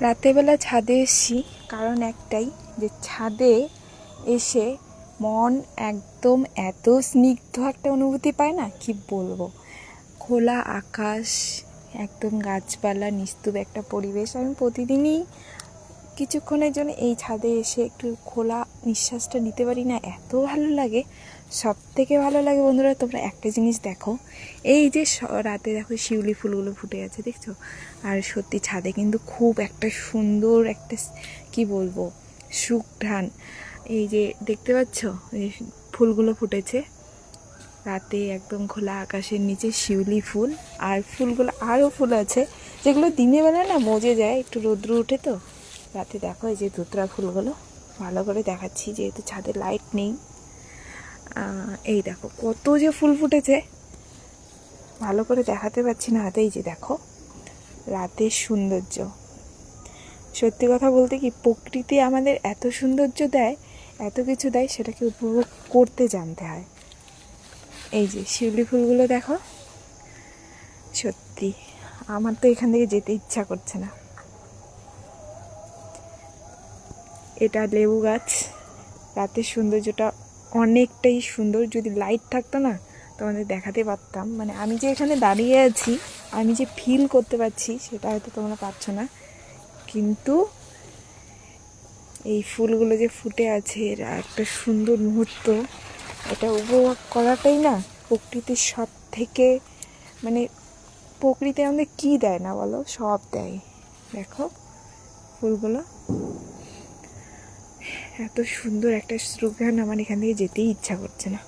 রাতেরবেলা ছাদে এসেছি, কারণ একটাই যে ছাদে এসে মন একদম এত স্নিগ্ধ একটা অনুভূতি পায় না, কি বলবো। খোলা আকাশ, একদম গাছপালা, নিস্তব্ধ একটা পরিবেশ। আমি প্রতিদিনই কিছুক্ষণের জন্য এই ছাদে এসে একটু খোলা নিঃশ্বাসটা নিতে পারি না, এত ভালো লাগে। সব থেকে ভালো লাগে বন্ধুরা, তোমরা একটা জিনিস দেখো, এই যে রাতে দেখো শিউলি ফুলগুলো ফুটে আছে, দেখছো? আর সত্যি ছাদে কিন্তু খুব একটা সুন্দর একটা কি বলবো সুঘ্রাণ। এই যে দেখতে পাচ্ছ এই ফুলগুলো ফুটেছে রাতে, একদম খোলা আকাশের নিচে শিউলি ফুল। আর ফুলগুলো আরও ফুল আছে যেগুলো দিনের বেলা না মজে যায়, একটু রৌদ্র উঠে তো। রাতে দেখো এই যে ধুতরা ফুলগুলো, ভালো করে দেখাচ্ছি যেহেতু ছাদে লাইট নেই। এই দেখো কত যে ফুল ফুটেছে, ভালো করে দেখাতে পারছি না হাতে। এই যে দেখো রাতের সৌন্দর্য। সত্যি কথা বলতে কি, প্রকৃতি আমাদের এত সৌন্দর্য দেয়, এত কিছু দেয়, সেটাকে উপভোগ করতে জানতে হয়। এই যে শিউলি ফুলগুলো দেখো, সত্যি আমার তো এখান থেকে যেতে ইচ্ছা করছে না। এটা লেবু গাছ। রাতের সৌন্দর্যটা অনেকটাই সুন্দর। যদি লাইট থাকতো না তোমাদের দেখাতে পারতাম, মানে আমি যে এখানে দাঁড়িয়ে আছি, আমি যে ফিল করতে পারছি সেটা হয়তো তোমরা পাচ্ছ না, কিন্তু এই ফুলগুলো যে ফুটে আছে এর একটা সুন্দর মুহূর্ত, এটা উপভোগ করাটাই না প্রকৃতির সব থেকে, মানে প্রকৃতি আমাদের কী দেয় না বলো, সব দেয়। দেখো ফুলগুলো এত সুন্দর একটা সুঘ্রাণ, আমার এখান থেকে যেতেই ইচ্ছা করছে না।